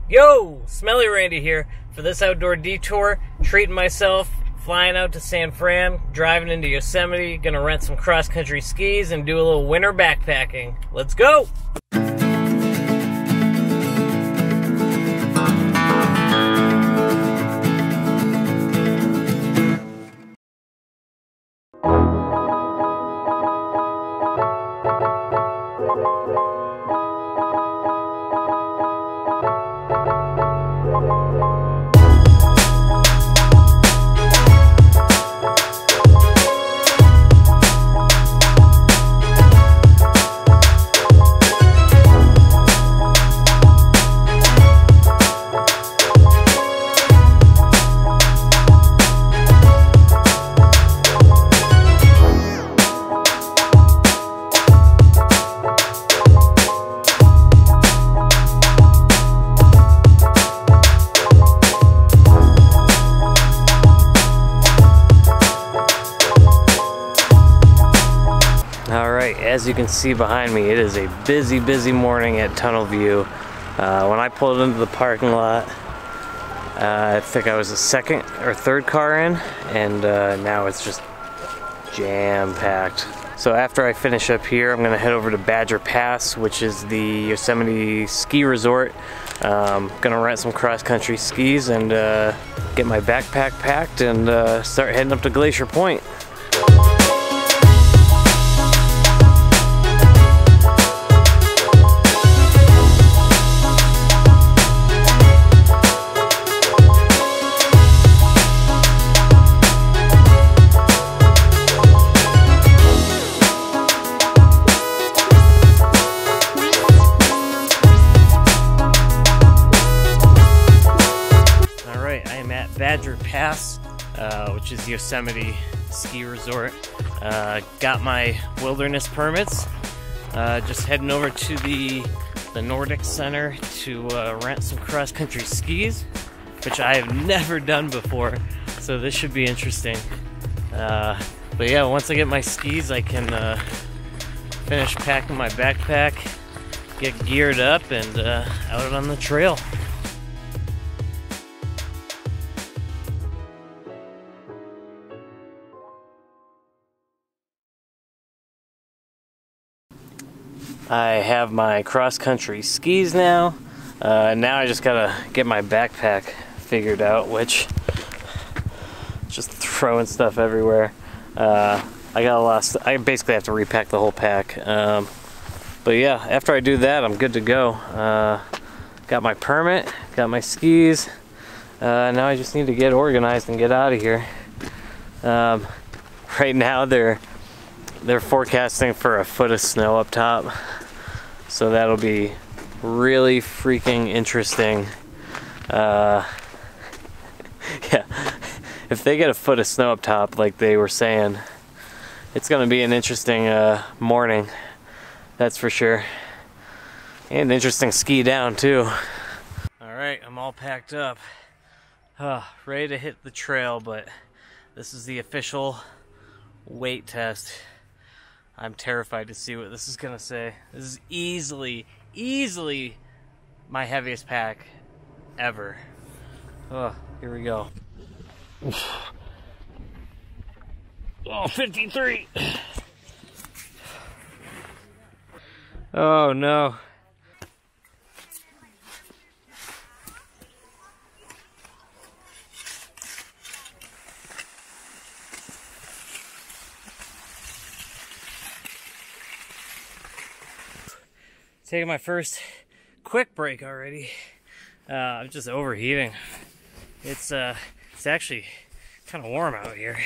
Yo, Smelly Randy here for this outdoor detour, treating myself, flying out to San Fran, driving into Yosemite, gonna rent some cross-country skis and do a little winter backpacking. Let's go! As you can see behind me, it is a busy morning at Tunnel View. When I pulled into the parking lot, I think I was the second or third car in, and now it's just jam-packed. So after I finish up here, I'm gonna head over to Badger Pass, which is the Yosemite ski resort. Gonna rent some cross-country skis and get my backpack packed and start heading up to Glacier Point. Badger Pass, which is Yosemite ski resort. Got my wilderness permits. Just heading over to the Nordic Center to rent some cross-country skis, which I have never done before, so this should be interesting. But yeah, once I get my skis, I can finish packing my backpack, get geared up, and out on the trail. I have my cross-country skis now. Now I just gotta get my backpack figured out, which just throwing stuff everywhere. I got a lot of I basically have to repack the whole pack. But yeah, after I do that, I'm good to go. Got my permit, got my skis. Now I just need to get organized and get out of here. Right now they're forecasting for a foot of snow up top, so that'll be really freaking interesting. Yeah, if they get a foot of snow up top like they were saying, it's gonna be an interesting morning, that's for sure, and interesting ski down too. Alright, I'm all packed up, ready to hit the trail, but this is the official weight test. I'm terrified to see what this is gonna say. This is easily my heaviest pack ever. Oh, here we go. Oh, 53. Oh no. Taking my first quick break already. I'm just overheating. It's actually kind of warm out here.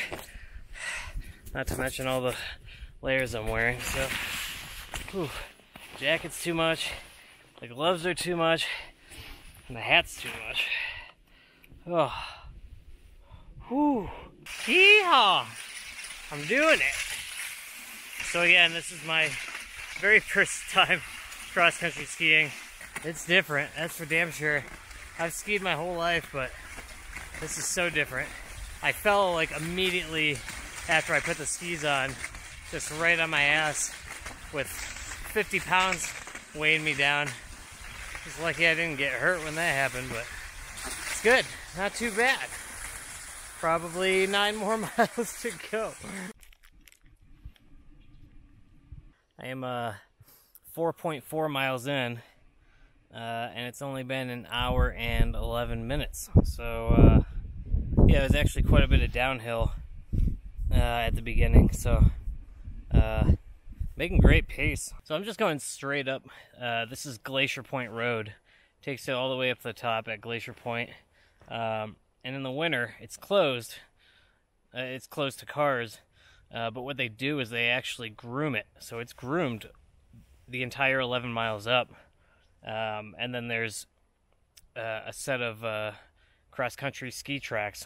Not to mention all the layers I'm wearing. So, whew, jacket's too much, the gloves are too much, and the hat's too much. Oh, whew, yeehaw! I'm doing it. So again, this is my very first time cross-country skiing. It's different, that's for damn sure. I've skied my whole life, but this is so different. I fell like immediately after I put the skis on, just right on my ass with 50 pounds weighing me down. Just lucky I didn't get hurt when that happened, but it's good. Not too bad. Probably 9 more miles to go. I am 4.4 miles in, and it's only been an hour and 11 minutes. So, yeah, it was actually quite a bit of downhill at the beginning. So, making great pace. So I'm just going straight up. This is Glacier Point Road. Takes it all the way up to the top at Glacier Point. And in the winter, it's closed. It's closed to cars. But what they do is they actually groom it. So it's groomed the entire 11 miles up. And then there's a set of cross-country ski tracks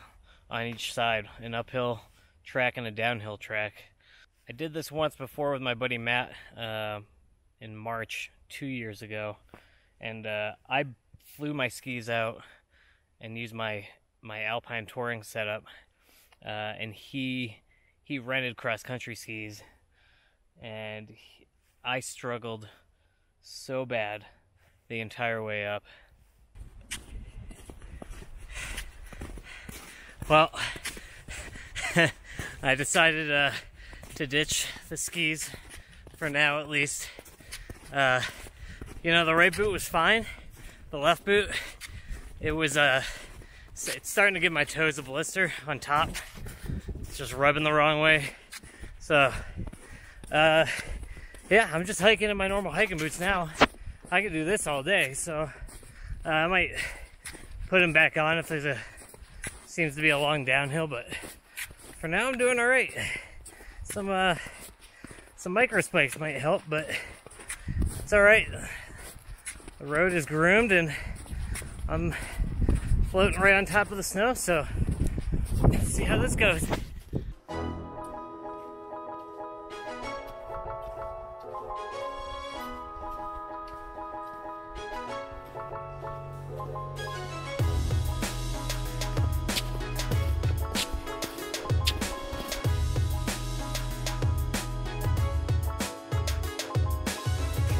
on each side. An uphill track and a downhill track. I did this once before with my buddy Matt in March 2 years ago. And I flew my skis out and used my alpine touring setup. And he rented cross-country skis. And I struggled so bad the entire way up. Well, I decided to ditch the skis for now, at least. You know, the right boot was fine. The left boot, it was it's starting to give my toes a blister on top. It's just rubbing the wrong way. So, yeah, I'm just hiking in my normal hiking boots now. I could do this all day, so I might put them back on if there's seems to be a long downhill, but for now I'm doing all right. Some micro spikes might help, but it's all right. The road is groomed and I'm floating right on top of the snow, so let's see how this goes.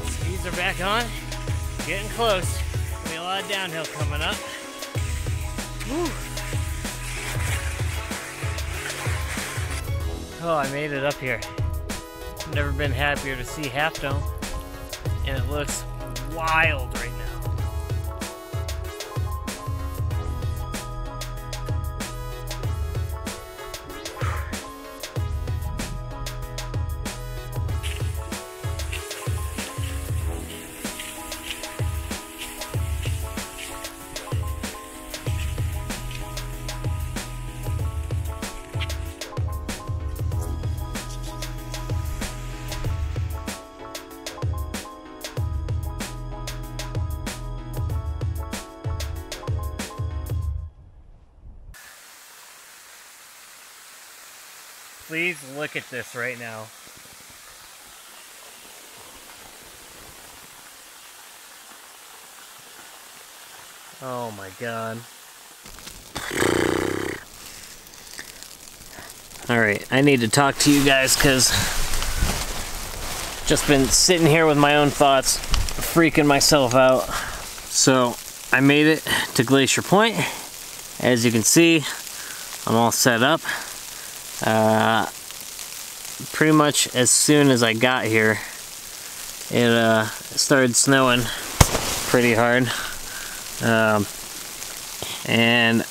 Skis are back on. Getting close. There'll be a lot of downhill coming up. Whew. Oh, I made it up here. I've never been happier to see Half Dome, and it looks wild right now. Please look at this right now. Oh my God. Alright, I need to talk to you guys because just been sitting here with my own thoughts, freaking myself out. So I made it to Glacier Point. As you can see, I'm all set up. Pretty much as soon as I got here, it started snowing pretty hard. And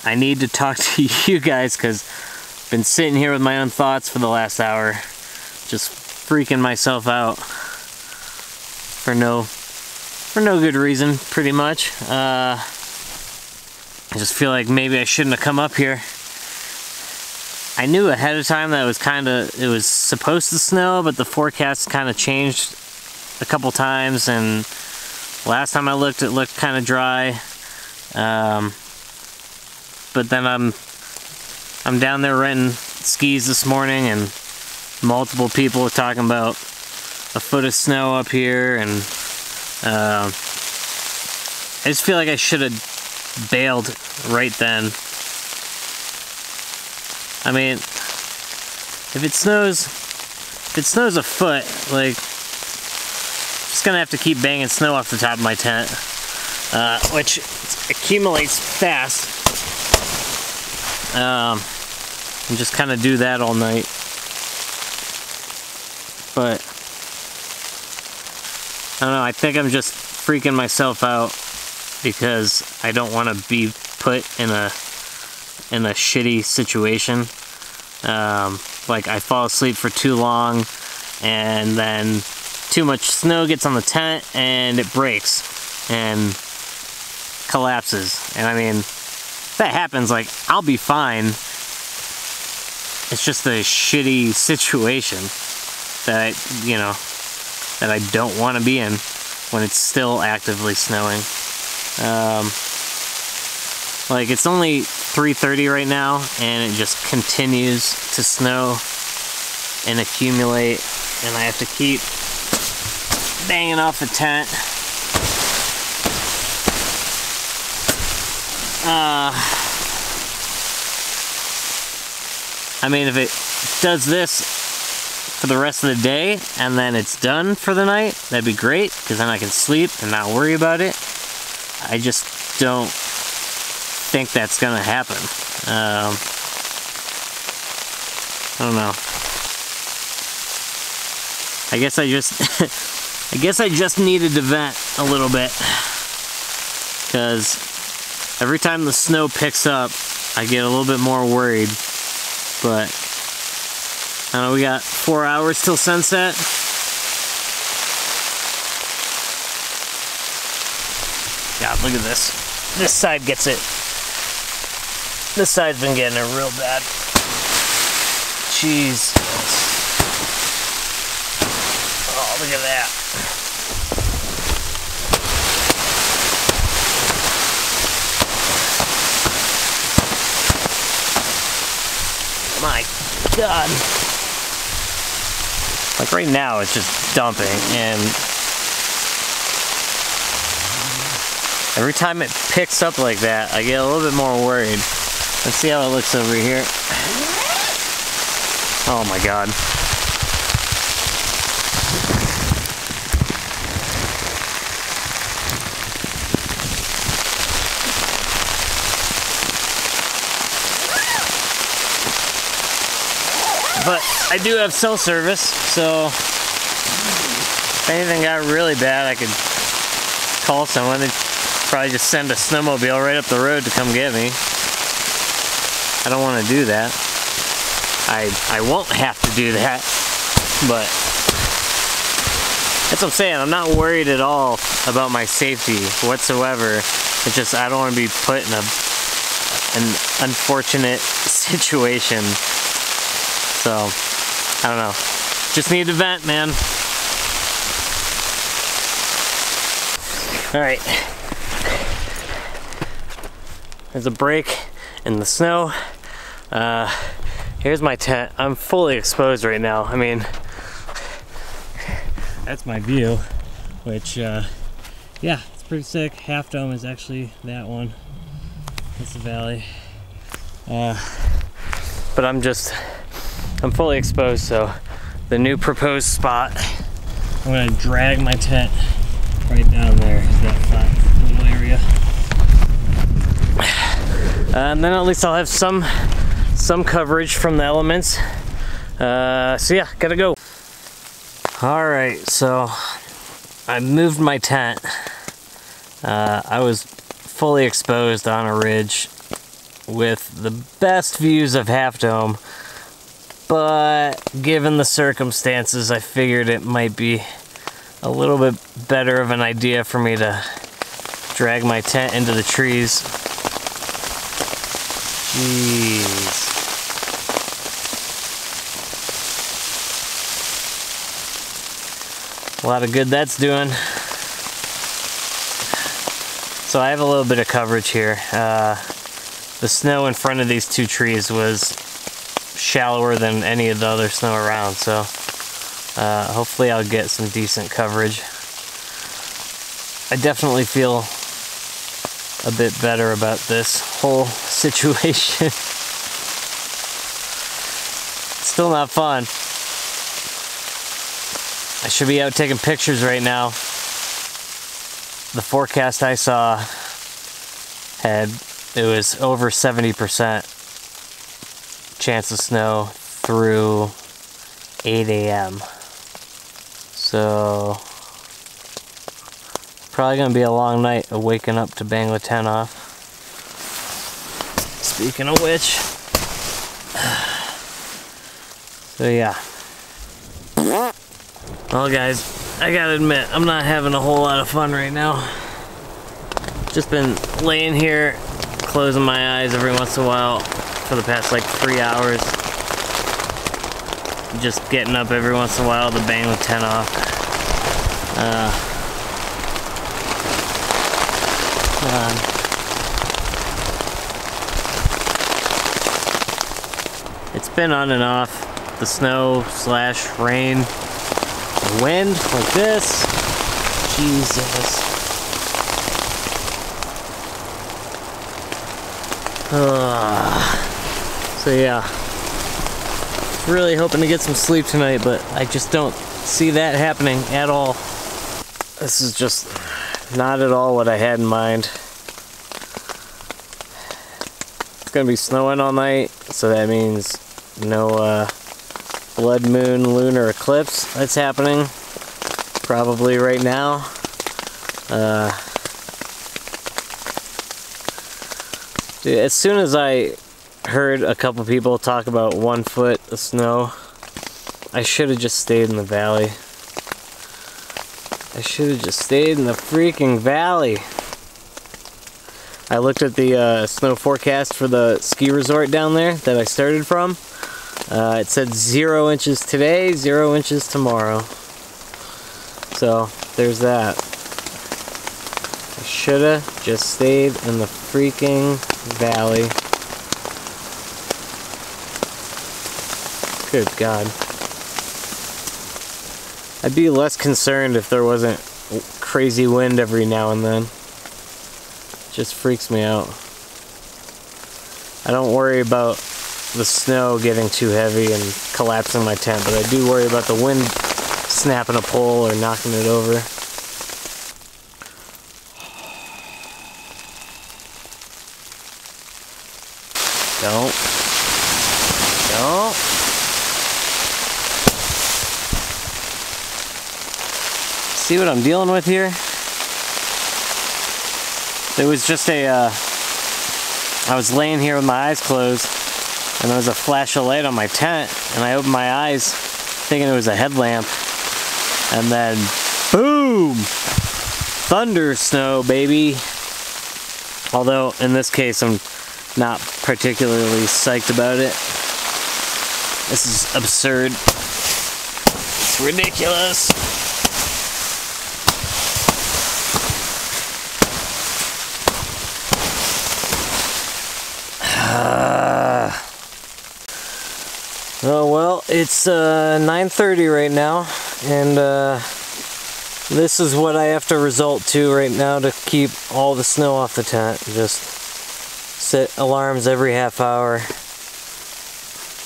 I need to talk to you guys because I've been sitting here with my own thoughts for the last hour, just freaking myself out for no good reason, pretty much. I just feel like maybe I shouldn't have come up here. I knew ahead of time that it was supposed to snow, but the forecast kind of changed a couple times, and last time I looked, it looked kind of dry. But then I'm down there renting skis this morning, and multiple people were talking about a foot of snow up here, and I just feel like I should have bailed right then. I mean, if it snows a foot, like, just gonna have to keep banging snow off the top of my tent. which accumulates fast. And just kind of do that all night. But I don't know, I think I'm just freaking myself out because I don't want to be put in a shitty situation. Like I fall asleep for too long and then too much snow gets on the tent and it breaks and collapses. And I mean, if that happens, like, I'll be fine. It's just a shitty situation that that I don't want to be in when it's still actively snowing. Like, it's only 3:30 right now and it just continues to snow and accumulate, and I have to keep banging off the tent. I mean, if it does this for the rest of the day and then it's done for the night, that'd be great, because then I can sleep and not worry about it. I just don't think that's gonna happen. I don't know. I guess I just needed to vent a little bit, because every time the snow picks up, I get a little bit more worried. But I don't know, we got 4 hours till sunset. God, look at this. This side gets it. This side's been getting it real bad. Jeez. Oh, look at that. My God. Like right now it's just dumping, and every time it picks up like that I get a little bit more worried. Let's see how it looks over here. Oh my God. But I do have cell service, so if anything got really bad, I could call someone. They'd probably just send a snowmobile right up the road to come get me. I don't want to do that. I won't have to do that, but that's what I'm saying. I'm not worried at all about my safety whatsoever. It's just I don't want to be put in an unfortunate situation. So, I don't know. Just need to vent, man. Alright. There's a break in the snow. Here's my tent. I'm fully exposed right now. I mean, that's my view, which, yeah, it's pretty sick. Half Dome is actually that one. That's the valley. But I'm fully exposed, so the new proposed spot, I'm gonna drag my tent right down there, that flat little area. And then at least I'll have some coverage from the elements. So yeah, gotta go. Alright, so I moved my tent. I was fully exposed on a ridge with the best views of Half Dome. But given the circumstances, I figured it might be a little bit better of an idea for me to drag my tent into the trees. Jeez. A lot of good that's doing. So I have a little bit of coverage here. The snow in front of these two trees was shallower than any of the other snow around, so hopefully I'll get some decent coverage. I definitely feel a bit better about this whole situation. Still not fun. I should be out taking pictures right now. the forecast I saw it was over 70% chance of snow through 8 a.m. So probably gonna be a long night of waking up to bang the tent off. Speaking of which, so yeah. Well guys, I gotta admit, I'm not having a whole lot of fun right now. Just been laying here, closing my eyes every once in a while for the past like 3 hours. Just getting up every once in a while to bang the tent off. It's been on and off. The snow / rain, the wind like this. Jesus. So yeah, really hoping to get some sleep tonight, but I just don't see that happening at all. This is just not at all what I had in mind. It's gonna be snowing all night, so that means no blood moon lunar eclipse that's happening probably right now. Dude, as soon as I heard a couple people talk about 1 foot of snow, I should have just stayed in the valley. I should have just stayed in the freaking valley. I looked at the snow forecast for the ski resort down there that I started from. It said 0 inches today, 0 inches tomorrow. So there's that. I should have just stayed in the freaking valley. Good God. I'd be less concerned if there wasn't crazy wind every now and then. It just freaks me out. I don't worry about the snow getting too heavy and collapsing my tent, but I do worry about the wind snapping a pole or knocking it over. Don't. See what I'm dealing with here? There was just I was laying here with my eyes closed, and there was a flash of light on my tent, and I opened my eyes thinking it was a headlamp, and then boom! Thunder snow, baby! Although, in this case, I'm not particularly psyched about it. This is absurd. It's ridiculous. Oh well, it's 9:30 right now, and this is what I have to resort to right now to keep all the snow off the tent. Just set alarms every half hour,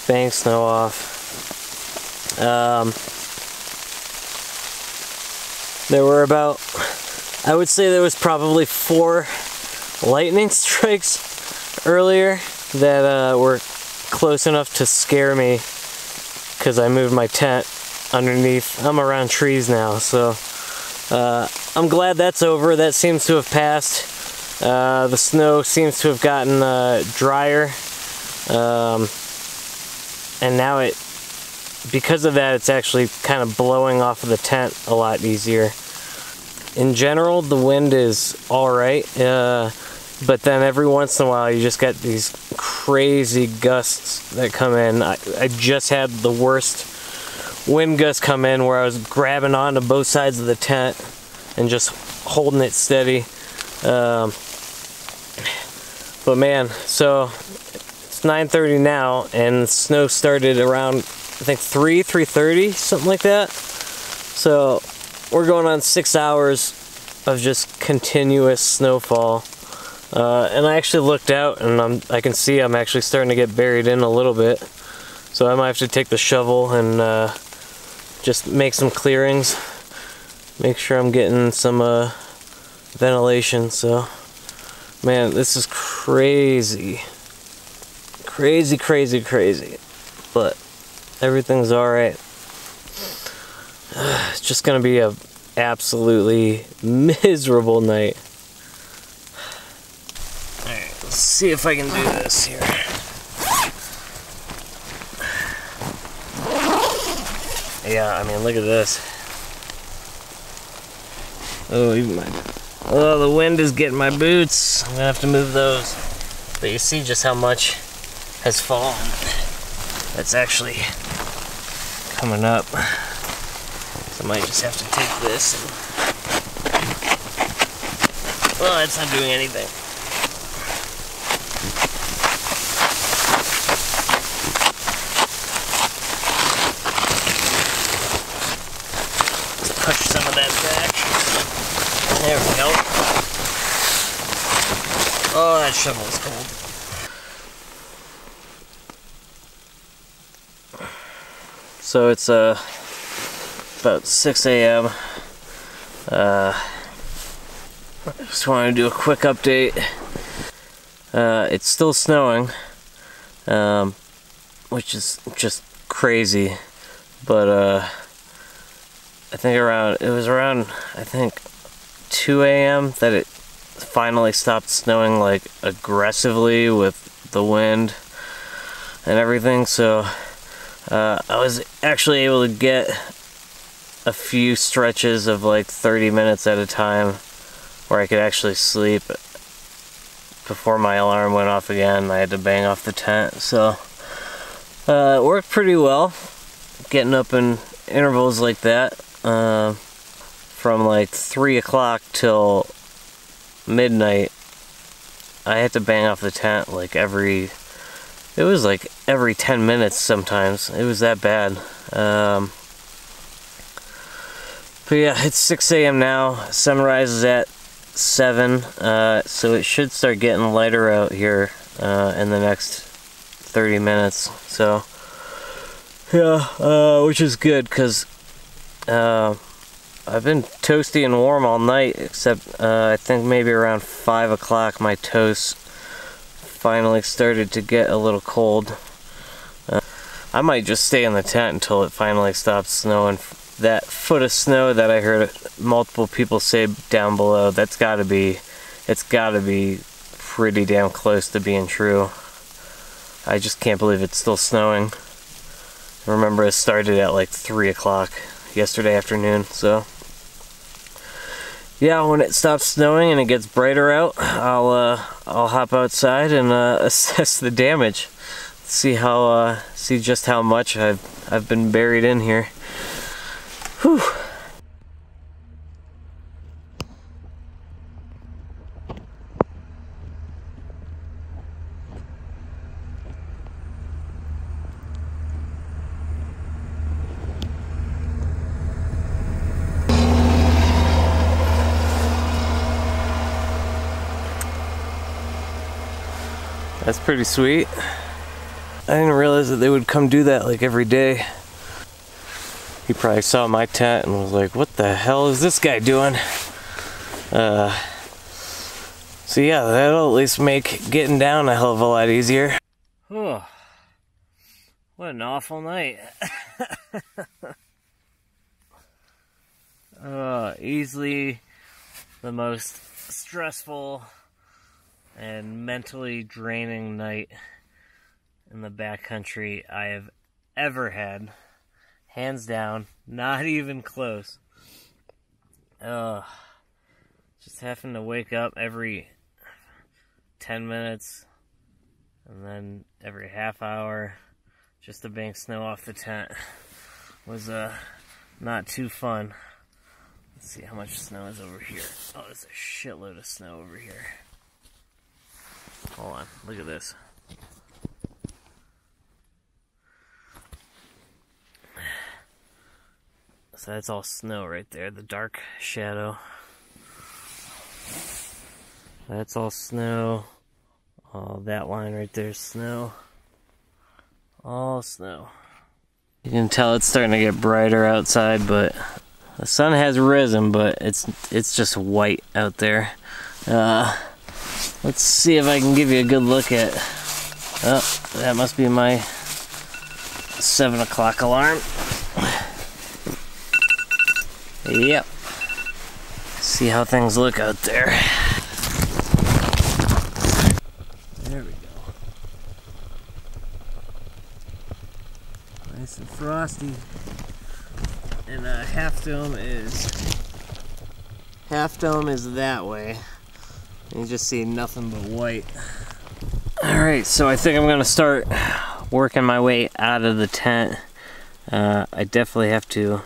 bang snow off. There were about, I would say there was probably 4 lightning strikes earlier that were close enough to scare me because I moved my tent underneath. I'm around trees now, so I'm glad that's over. That seems to have passed. The snow seems to have gotten drier, and now because of that, it's actually kind of blowing off of the tent a lot easier. In general, the wind is alright, but then every once in a while you just get these crazy gusts that come in. I just had the worst wind gust come in where I was grabbing onto both sides of the tent and just holding it steady. But man, so it's 9:30 now, and the snow started around, I think 3:30, something like that. So we're going on 6 hours of just continuous snowfall. And I actually looked out, and I can see I'm actually starting to get buried in a little bit. So I might have to take the shovel and just make some clearings. Make sure I'm getting some ventilation, so man, this is crazy. Crazy, crazy, crazy. But everything's alright. It's just gonna be a absolutely miserable night. Alright, let's see if I can do this here. Yeah, I mean, look at this. Oh, the wind is getting my boots. I'm gonna have to move those. But you see just how much has fallen. That's actually coming up. So I might just have to take this and... Well, it's not doing anything. Let's push some of that back. There we go. Oh, that shovel is cold. So it's about 6 a.m. I just wanted to do a quick update. It's still snowing, which is just crazy. But I think it was around 2 a.m. that it finally stopped snowing like aggressively with the wind and everything. So I was actually able to get a few stretches of like 30 minutes at a time where I could actually sleep before my alarm went off again. I had to bang off the tent, so it worked pretty well, getting up in intervals like that, from like 3 o'clock till midnight. I had to bang off the tent like every 10 minutes sometimes. It was that bad. But yeah, it's 6 a.m. now. Sunrise is at 7, so it should start getting lighter out here in the next 30 minutes. So yeah, which is good because I've been toasty and warm all night, except I think maybe around 5 o'clock my toast finally started to get a little cold. I might just stay in the tent until it finally stops snowing. That foot of snow that I heard multiple people say down below, it's gotta be pretty damn close to being true. I just can't believe it's still snowing. Remember, it started at like 3 o'clock yesterday afternoon, so yeah, when it stops snowing and it gets brighter out, I'll hop outside and assess the damage. See just how much I've been buried in here. Whew. That's pretty sweet. I didn't realize that they would come do that like every day. He probably saw my tent and was like, what the hell is this guy doing? So yeah, that'll at least make getting down a hell of a lot easier. Oh, what an awful night. Easily the most stressful and mentally draining night in the backcountry I have ever had. Hands down, not even close. Just having to wake up every 10 minutes and then every half hour just to bank snow off the tent was not too fun. Let's see how much snow is over here. Oh, there's a shitload of snow over here. Hold on, look at this. So that's all snow right there, the dark shadow. That's all snow. All that line right there is snow. All snow. You can tell it's starting to get brighter outside, but The sun has risen, but it's just white out there. Let's see if I can give you a good look at. Oh, that must be my 7 o'clock alarm. Yep. See how things look out there. There we go. Nice and frosty. And Half Dome is that way. And you just see nothing but white. Alright, so I think I'm gonna start working my way out of the tent. I definitely have to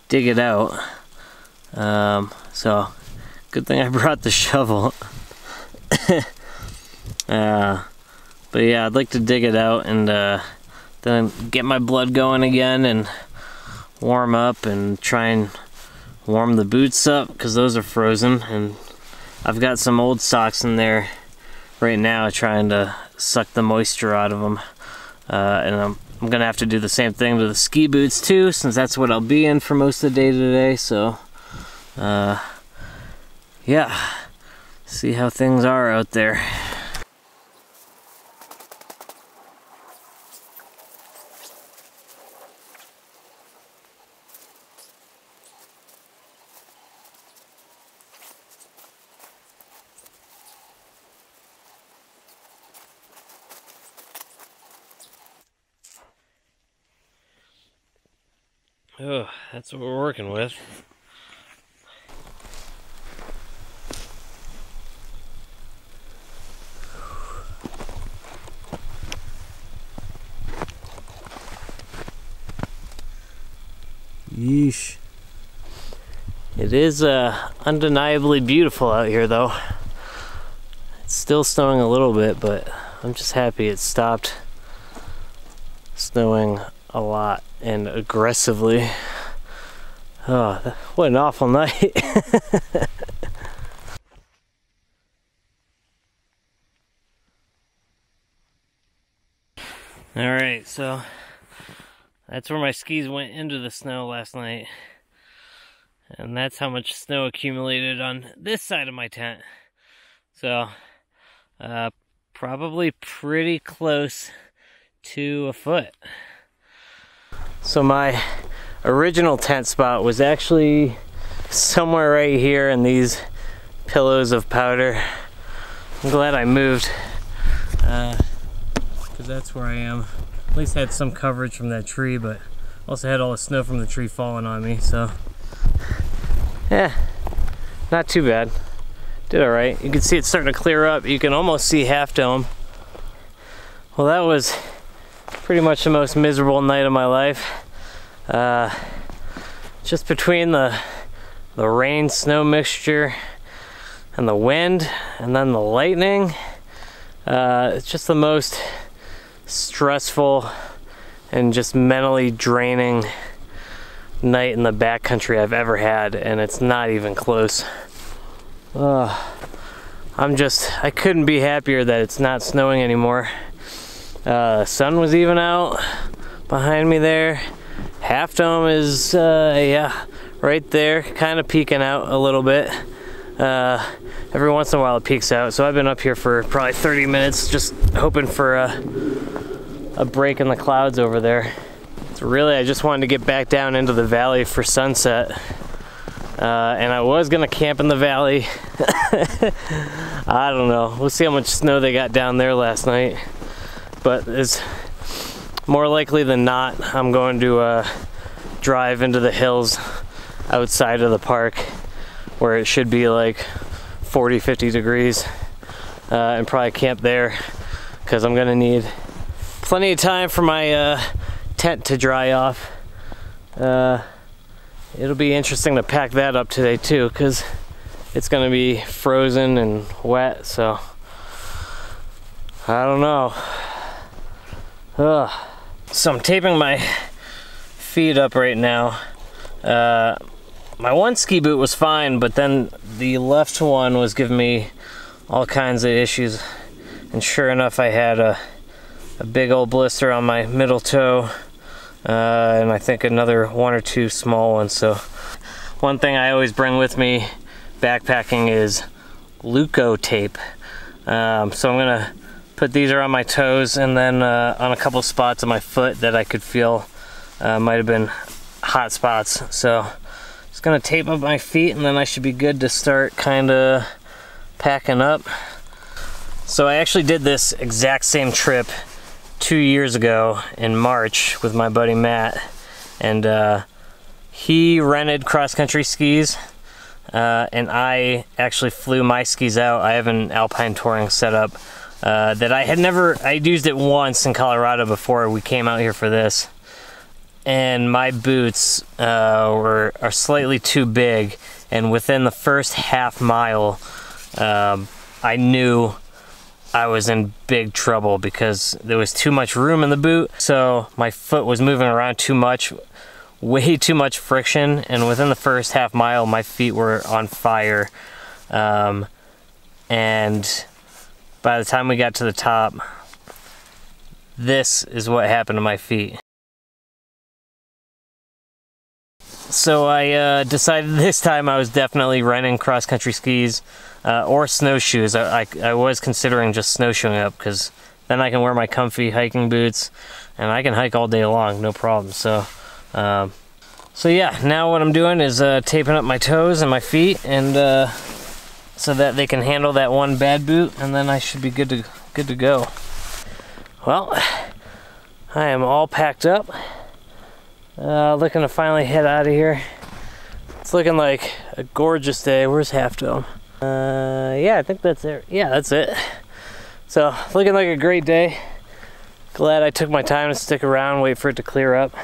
dig it out. So good thing I brought the shovel. But yeah, I'd like to dig it out and then get my blood going again and warm up and try and warm the boots up because those are frozen, and I've got some old socks in there right now trying to suck the moisture out of them, and I'm gonna have to do the same thing to the ski boots too, since that's what I'll be in for most of the day today. So yeah, see how things are out there. Oh, that's what we're working with. Yeesh. It is undeniably beautiful out here though. It's still snowing a little bit, but I'm just happy it stopped snowing a lot and aggressively. Oh, what an awful night. Alright, so that's where my skis went into the snow last night. And that's how much snow accumulated on this side of my tent. So, probably pretty close to a foot. So my original tent spot was actually somewhere right here in these pillows of powder. I'm glad I moved, because that's where I am. At least had some coverage from that tree, but also had all the snow from the tree falling on me, so yeah, not too bad. Did all right. You can see it's starting to clear up. You can almost see Half Dome. Well, that was pretty much the most miserable night of my life. Just between the rain snow mixture and the wind and then the lightning, it's just the most stressful and just mentally draining night in the backcountry I've ever had, and it's not even close. I couldn't be happier that it's not snowing anymore. The sun was even out behind me there. Half Dome is, yeah, right there, kind of peeking out a little bit. Every once in a while it peeks out, so I've been up here for probably 30 minutes just hoping for a break in the clouds over there. So really, I just wanted to get back down into the valley for sunset. And I was gonna camp in the valley. I don't know, we'll see how much snow they got down there last night. But it's more likely than not, I'm going to drive into the hills outside of the park where it should be like 40, 50 degrees and probably camp there because I'm gonna need plenty of time for my tent to dry off. It'll be interesting to pack that up today too because it's gonna be frozen and wet, so I don't know. So I'm taping my feet up right now. My one ski boot was fine, but then the left one was giving me all kinds of issues, and sure enough I had a big old blister on my middle toe, and I think another one or two small ones, so One thing I always bring with me backpacking is Leuco tape. So I'm gonna put these around my toes and then on a couple spots on my foot that I could feel might have been hot spots. So just gonna tape up my feet and then I should be good to start kind of packing up. So I actually did this exact same trip 2 years ago in March with my buddy Matt, and he rented cross-country skis and I actually flew my skis out. I have an alpine touring setup that I'd used it once in Colorado before we came out here for this, and my boots are slightly too big, and within the first half mile I knew I was in big trouble because there was too much room in the boot, so my foot was moving around too much, way too much friction, and within the first half mile my feet were on fire, and by the time we got to the top, this is what happened to my feet. So I decided this time I was definitely renting cross-country skis or snowshoes. I was considering just snowshoeing up because then I can wear my comfy hiking boots and I can hike all day long, no problem. So yeah, now what I'm doing is taping up my toes and my feet, and so that they can handle that one bad boot, and then I should be good to go. Well, I am all packed up. Looking to finally head out of here. It's looking like a gorgeous day. Where's Half Dome? Yeah, I think that's it. Yeah, that's it. So, looking like a great day. Glad I took my time to stick around, wait for it to clear up.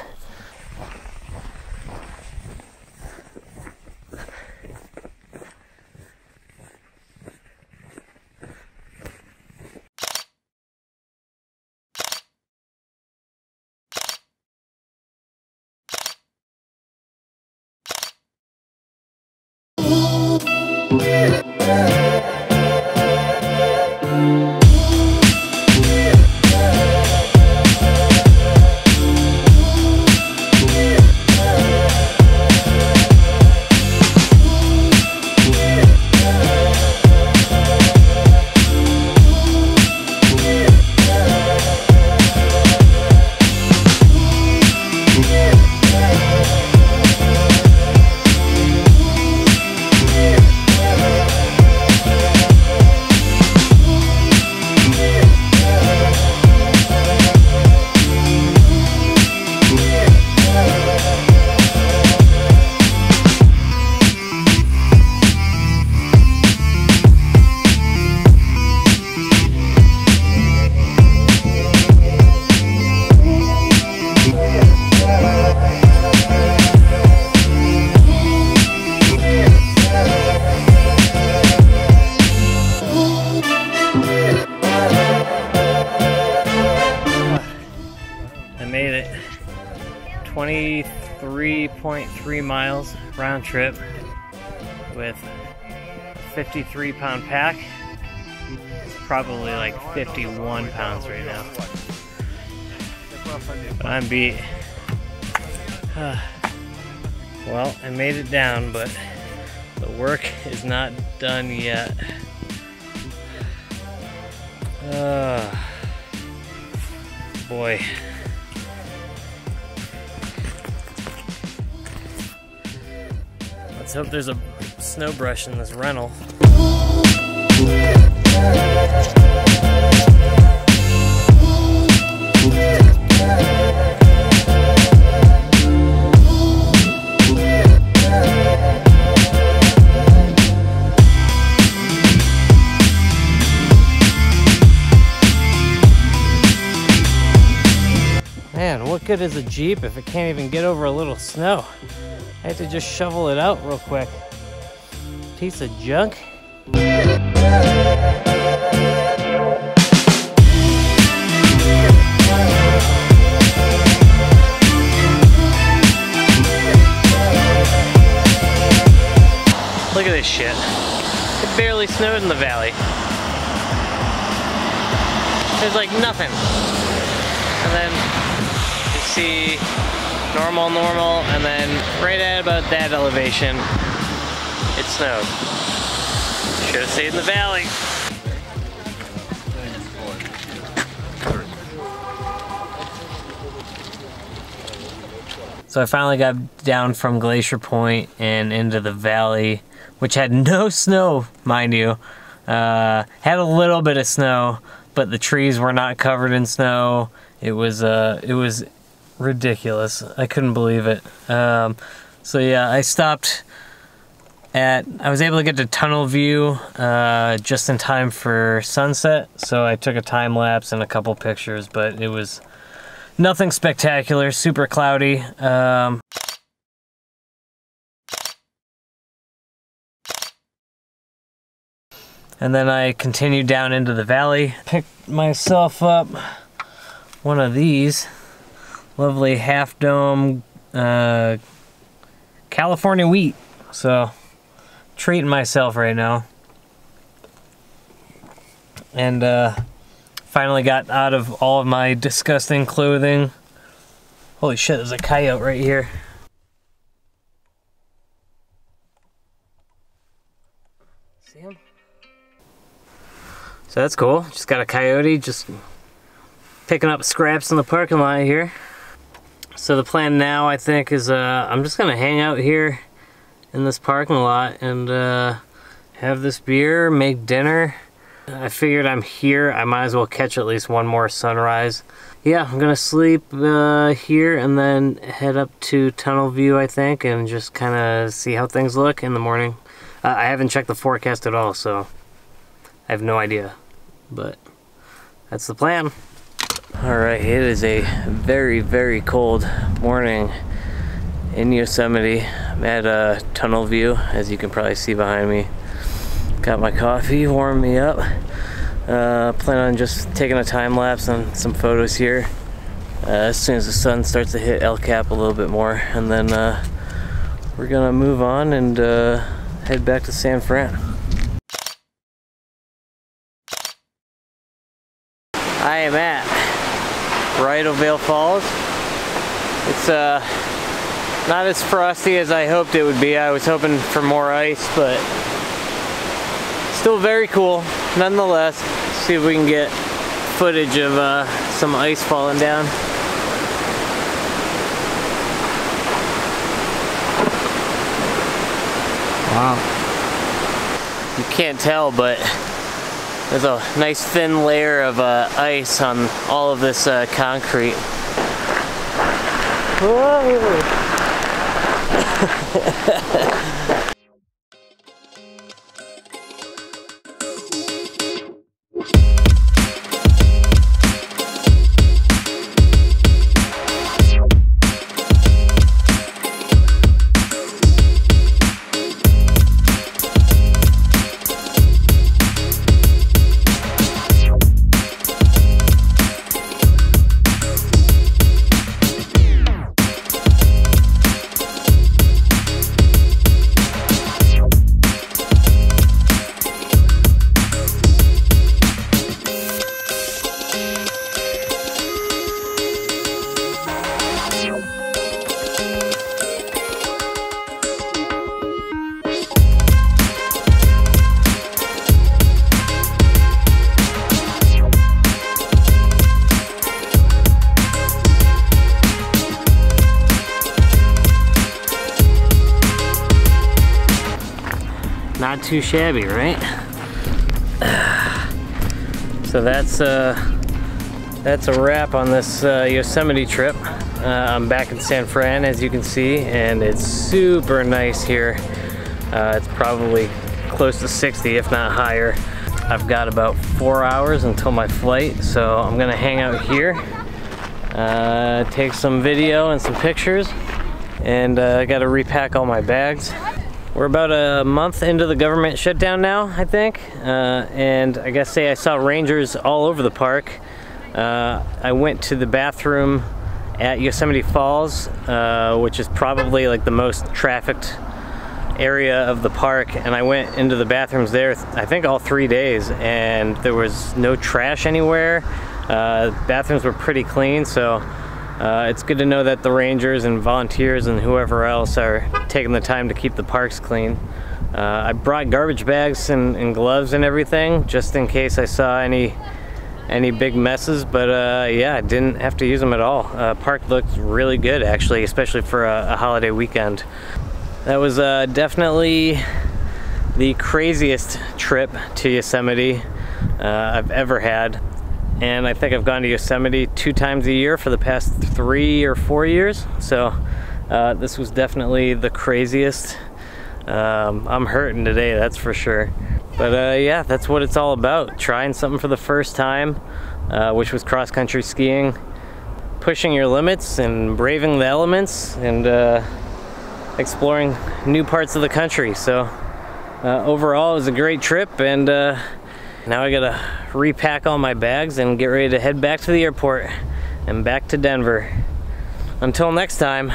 Made it 23.3 miles round trip with a 53-pound pack. It's probably like 51 pounds right now. But I'm beat. Well, I made it down, but the work is not done yet. Boy. Let's hope there's a snow brush in this rental. Man, what good is a Jeep if it can't even get over a little snow? I have to just shovel it out real quick. Piece of junk. Look at this shit. It barely snowed in the valley. There's like nothing. And then you see normal, and then right at about that elevation, it snowed. Should have stayed in the valley. So I finally got down from Glacier Point and into the valley, which had no snow, mind you. Had a little bit of snow, but the trees were not covered in snow. It was ridiculous. I couldn't believe it. So yeah, I was able to get to tunnel view just in time for sunset. So I took a time lapse and a couple pictures, but it was nothing spectacular, super cloudy. And then I continued down into the valley, picked myself up one of these lovely half dome California wheat. So treating myself right now. And finally got out of all of my disgusting clothing. Holy shit, there's a coyote right here. See him? So that's cool. Just got a coyote just picking up scraps in the parking lot here. So the plan now, I think, is I'm just gonna hang out here in this parking lot and have this beer, make dinner. I figured I'm here, I might as well catch at least one more sunrise. Yeah, I'm gonna sleep here and then head up to Tunnel View, I think, and just kind of see how things look in the morning. I haven't checked the forecast at all, so I have no idea, but that's the plan. Alright, it is a very, very cold morning in Yosemite. I'm at Tunnel View, as you can probably see behind me. Got my coffee, warmed me up. Plan on just taking a time lapse on some photos here as soon as the sun starts to hit El Cap a little bit more, and then we're gonna move on and head back to San Fran. I am at Bridal Veil Falls. It's not as frosty as I hoped it would be. I was hoping for more ice, but still very cool nonetheless. See if we can get footage of some ice falling down. Wow. You can't tell, but there's a nice thin layer of ice on all of this concrete. Whoa! Not too shabby, right? So that's a wrap on this Yosemite trip. I'm back in San Fran, as you can see, and it's super nice here. It's probably close to 60, if not higher. I've got about 4 hours until my flight, so I'm gonna hang out here, take some video and some pictures, and I gotta repack all my bags. We're about a month into the government shutdown now, I think, and I guess I saw rangers all over the park. I went to the bathroom at Yosemite Falls, which is probably like the most trafficked area of the park, and I went into the bathrooms there, I think all 3 days, and there was no trash anywhere. Bathrooms were pretty clean, so It's good to know that the rangers and volunteers and whoever else are taking the time to keep the parks clean. I brought garbage bags and gloves and everything just in case I saw any big messes, but yeah, I didn't have to use them at all. Park looked really good actually, especially for a holiday weekend. That was definitely the craziest trip to Yosemite I've ever had. And I think I've gone to Yosemite 2 times a year for the past 3 or 4 years. So this was definitely the craziest. I'm hurting today, that's for sure. But yeah, that's what it's all about. Trying something for the first time, which was cross-country skiing. Pushing your limits and braving the elements and exploring new parts of the country. So overall, it was a great trip, and now I gotta repack all my bags and get ready to head back to the airport and back to Denver. Until next time.